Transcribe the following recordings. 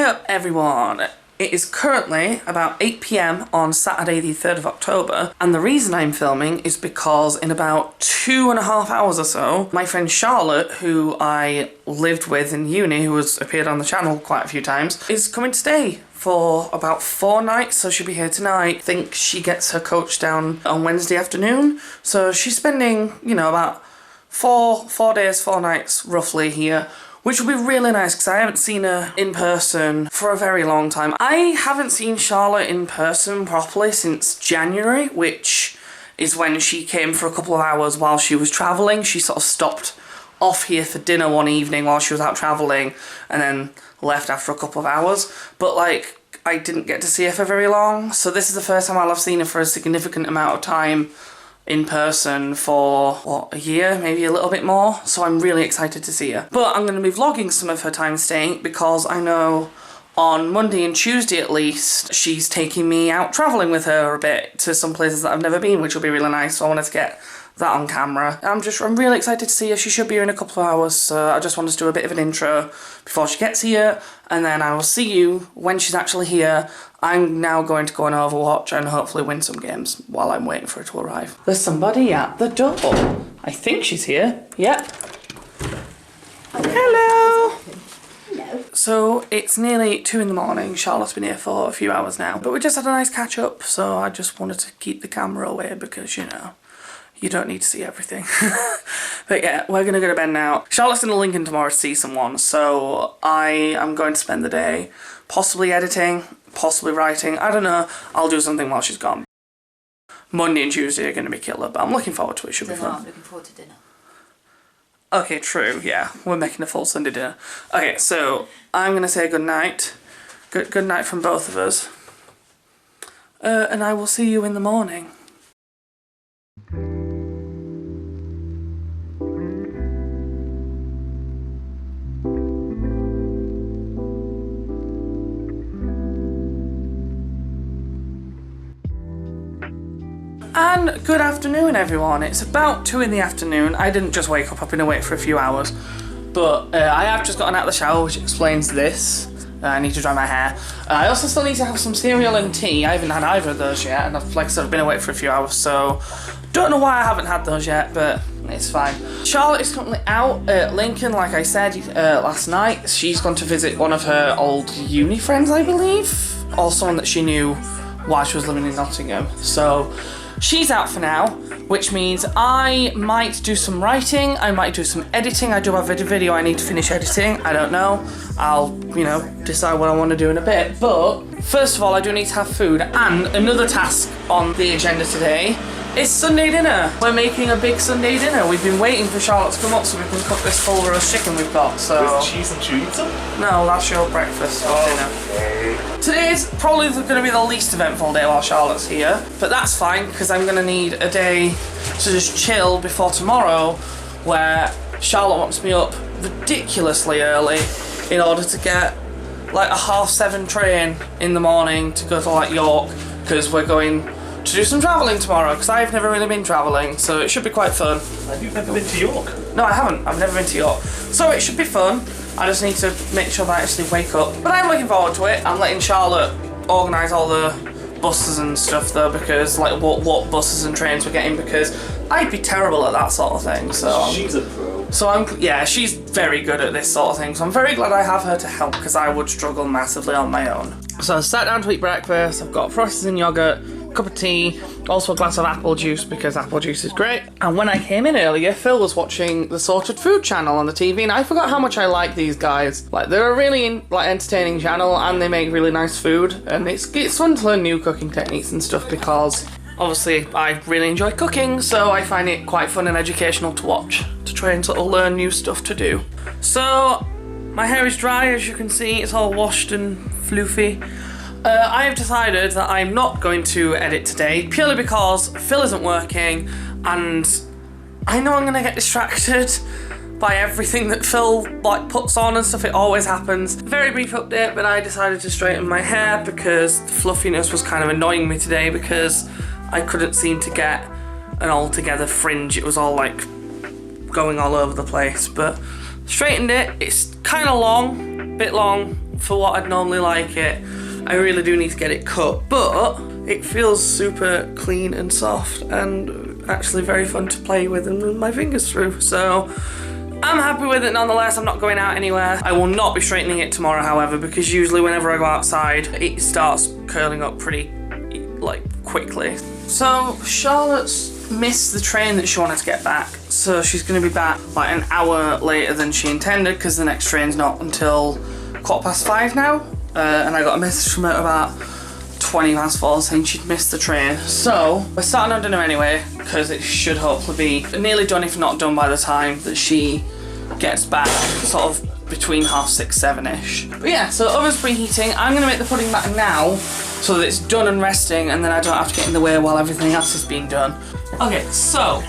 up everyone, it is currently about 8 PM on Saturday the 3rd of October, and the reason I'm filming is because in about 2.5 hours or so, my friend Charlotte, who I lived with in uni, who has appeared on the channel quite a few times, is coming to stay for about 4 nights, so she'll be here tonight. I think she gets her coach down on Wednesday afternoon, so she's spending, you know, about 4 days, 4 nights roughly here, which will be really nice because I haven't seen her in person for a very long time. I haven't seen Charlotte in person properly since January, which is when she came for a couple of hours while she was travelling. She sort of stopped off here for dinner one evening while she was out travelling and then left after a couple of hours. But like, I didn't get to see her for very long, so this is the first time I'll have seen her for a significant amount of time in person for, what, a year, maybe a little bit more, so I'm really excited to see her. But I'm going to be vlogging some of her time staying because I know on Monday and Tuesday at least, she's taking me out travelling with her a bit to some places that I've never been, which will be really nice, so I wanted to get that on camera. I'm really excited to see her. She should be here in a couple of hours, so I just wanted to do a bit of an intro before she gets here, and then I will see you when she's actually here. I'm now going to go on Overwatch and hopefully win some games while I'm waiting for her to arrive. There's somebody at the door. I think she's here. Yep. Hello. Hello. So it's nearly 2 in the morning. Charlotte's been here for a few hours now, but we just had a nice catch up, so I just wanted to keep the camera away because, you know, you don't need to see everything. But yeah, we're gonna go to bed now. Charlotte's in Lincoln tomorrow to see someone, so I am going to spend the day possibly editing, possibly writing, I don't know. I'll do something while she's gone. Monday and Tuesday are going to be killer, but I'm looking forward to it. Should be fun. Looking forward to dinner. Okay, true, yeah. We're making a full Sunday dinner. Okay, so I'm going to say good night. Good night from both of us. And I will see you in the morning. And good afternoon everyone, it's about 2 in the afternoon. I didn't just wake up, I've been awake for a few hours. But I have just gotten out of the shower, which explains this. I need to dry my hair. I also still need to have some cereal and tea. I haven't had either of those yet, and I've, like I said, I've been awake for a few hours, so don't know why I haven't had those yet, but it's fine. Charlotte is currently out at Lincoln, like I said last night. She's gone to visit one of her old uni friends, I believe, or someone that she knew while she was living in Nottingham. So she's out for now, which means I might do some writing, I might do some editing. I do have a video I need to finish editing, I don't know. I'll, you know, decide what I want to do in a bit. But first of all, I do need to have food, and another task on the agenda today is Sunday dinner. We're making a big Sunday dinner. We've been waiting for Charlotte to come up so we can cook this full roast chicken we've got, so... With cheese and chorizo? No, that's your breakfast or dinner. Today's probably going to be the least eventful day while Charlotte's here, but that's fine because I'm going to need a day to just chill before tomorrow, where Charlotte wants me up ridiculously early in order to get like a 7:30 train in the morning to go to like York, because we're going to do some travelling tomorrow, because I've never really been travelling, so it should be quite fun. Have you never been to York? No, I haven't. I've never been to York. So it should be fun. I just need to make sure that I actually wake up. But I'm looking forward to it. I'm letting Charlotte organise all the buses and stuff though, because like what buses and trains we're getting, because I'd be terrible at that sort of thing. So she's a pro. So yeah, she's very good at this sort of thing. So I'm very glad I have her to help, because I would struggle massively on my own. So I sat down to eat breakfast. I've got processing yogurt, cup of tea, also a glass of apple juice because apple juice is great. And when I came in earlier, Phil was watching the Sorted Food channel on the TV, and I forgot how much I like these guys. Like, they're a really entertaining channel, and they make really nice food, and it's fun to learn new cooking techniques and stuff, because obviously I really enjoy cooking, so I find it quite fun and educational to watch, to try and sort of learn new stuff to do. So my hair is dry, as you can see, it's all washed and floofy. I have decided that I'm not going to edit today, purely because Phil isn't working, and I know I'm going to get distracted by everything that Phil like puts on and stuff. It always happens. Very brief update, but I decided to straighten my hair because the fluffiness was kind of annoying me today, because I couldn't seem to get an all-together fringe. It was all like going all over the place, but straightened it. It's kind of long, bit long, for what I'd normally like it. I really do need to get it cut, but it feels super clean and soft and actually very fun to play with and run my fingers through. So I'm happy with it nonetheless. I'm not going out anywhere. I will not be straightening it tomorrow, however, because usually whenever I go outside, it starts curling up pretty, like, quickly. So Charlotte's missed the train that she wanted to get back, so she's going to be back like an hour later than she intended, because the next train's not until 5:15 now. And I got a message from her about 4:20 saying she'd missed the train. So we're starting on dinner anyway, because it should hopefully be nearly done, if not done, by the time that she gets back, sort of between 6:30, 7-ish. But yeah, so oven's preheating. I'm gonna make the pudding batter now so that it's done and resting, and then I don't have to get in the way while everything else is being done. Okay, so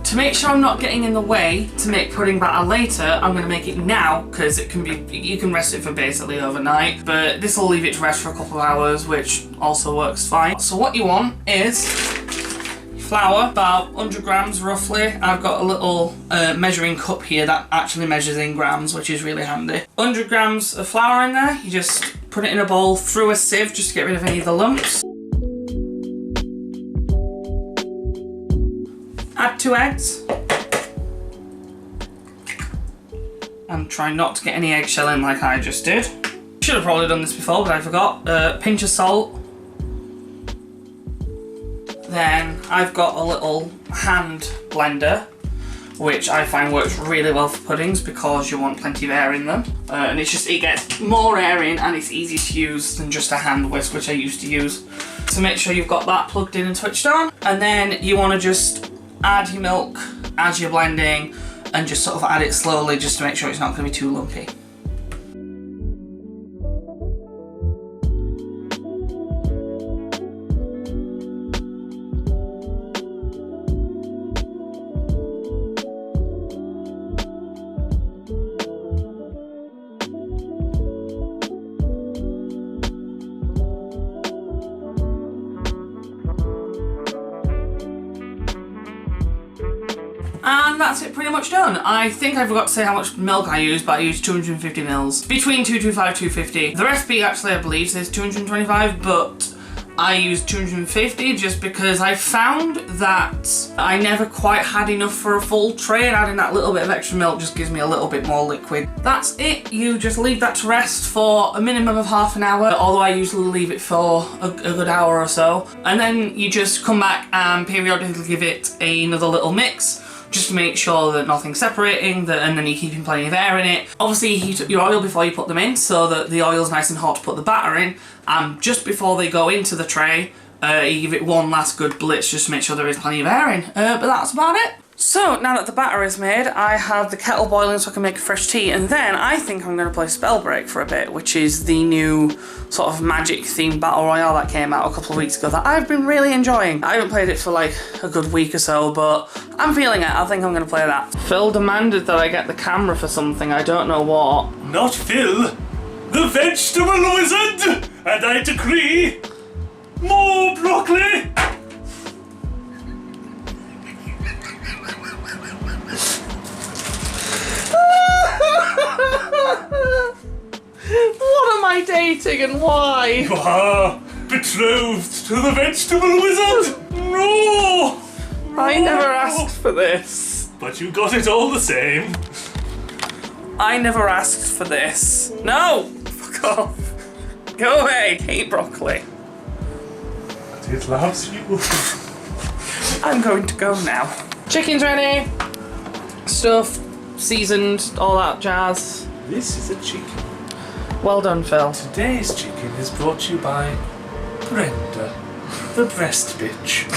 to make sure I'm not getting in the way to make pudding batter later, I'm going to make it now, because it can be, you can rest it for basically overnight, but this will leave it to rest for a couple of hours, which also works fine. So what you want is flour, about 100 grams roughly. I've got a little measuring cup here that actually measures in grams, which is really handy. 100 grams of flour in there. You just put it in a bowl through a sieve just to get rid of any of the lumps. Add 2 eggs. And try not to get any eggshell in like I just did. Should have probably done this before, but I forgot. Pinch of salt. Then I've got a little hand blender, which I find works really well for puddings because you want plenty of air in them. And it's just, it gets more air in and it's easier to use than just a hand whisk, which I used to use. So make sure you've got that plugged in and switched on. And then you want to just add your milk as you're blending and just sort of add it slowly just to make sure it's not going to be too lumpy. And that's it pretty much done. I think I forgot to say how much milk I used, but I used 250 mils. Between 225 250. The recipe actually, I believe, says 225, but I used 250 just because I found that I never quite had enough for a full tray, and adding that little bit of extra milk just gives me a little bit more liquid. That's it. You just leave that to rest for a minimum of half an hour, although I usually leave it for a good hour or so. And then you just come back and periodically give it another little mix, just to make sure that nothing's separating, and then you're keeping plenty of air in it. Obviously you heat up your oil before you put them in so that the oil's nice and hot to put the batter in, and just before they go into the tray, you give it one last good blitz just to make sure there is plenty of air in. But that's about it. So now that the batter is made, I have the kettle boiling so I can make a fresh tea, and then I think I'm going to play Spellbreak for a bit, which is the new sort of magic themed battle royale that came out a couple of weeks ago that I've been really enjoying. I haven't played it for like a good week or so, but I'm feeling it. I think I'm going to play that. Phil demanded that I get the camera for something, I don't know what. Not Phil, the vegetable wizard! And I decree more broccoli! What am I dating and why? You are betrothed to the vegetable wizard! No! I never asked for this. But you got it all the same. I never asked for this. No! Fuck off. Go away. Hate broccoli. But it loves you. I'm going to go now. Chicken's ready. Stuffed, seasoned, all that jazz. This is a chicken. Well done, Phil. Today's chicken is brought to you by Brenda, the breast bitch.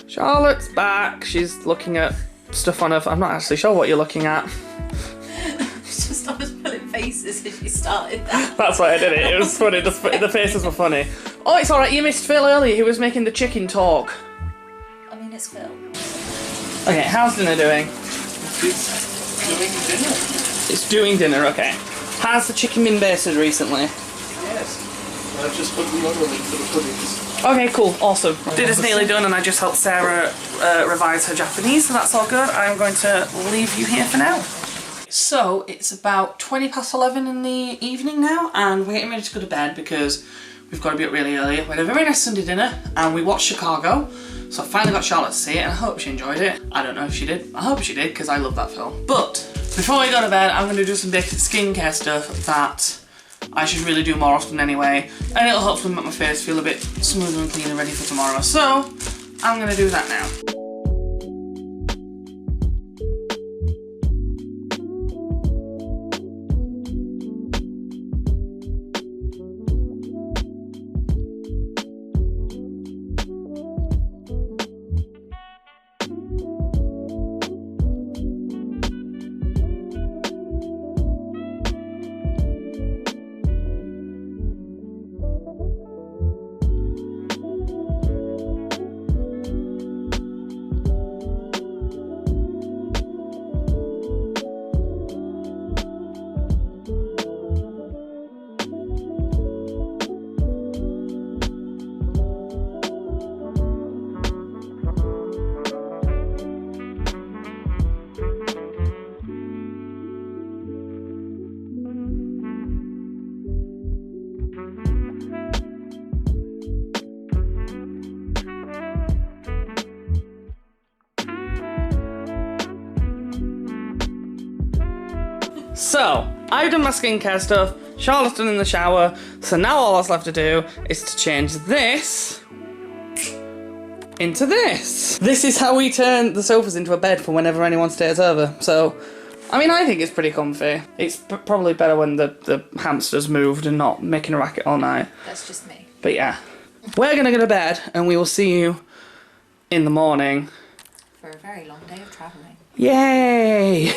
Charlotte's back. She's looking at stuff on her. I'm not actually sure what you're looking at. I was pulling faces as you started that. That's why I did it. It was funny. The faces were funny. Oh, it's alright. You missed Phil earlier. He was making the chicken talk. I mean, it's Phil. Okay, how's dinner doing? It's doing dinner. It's doing dinner, okay. Has the chicken been basted recently? Yes. I've just put the other link for the puddings. Okay, cool, awesome. Dinner's nearly done and I just helped Sarah revise her Japanese, so that's all good. I'm going to leave you here for now. So it's about 11:20 in the evening now, and we're getting ready to go to bed because we've got to be up really early. We had a very nice Sunday dinner and we watched Chicago. So I finally got Charlotte to see it and I hope she enjoyed it. I don't know if she did. I hope she did because I love that film. But before we go to bed, I'm going to do some basic skincare stuff that I should really do more often anyway. And it'll hopefully make my face feel a bit smoother and cleaner ready for tomorrow. So I'm going to do that now. So, I've done my skincare stuff, Charlotte's done in the shower, so now all that's left to do is to change this into this. This is how we turn the sofas into a bed for whenever anyone stays over. So, I mean, I think it's pretty comfy. It's probably better when the hamster's moved and not making a racket all night. That's just me. But yeah, we're gonna go to bed and we will see you in the morning. For a very long day of travelling. Yay!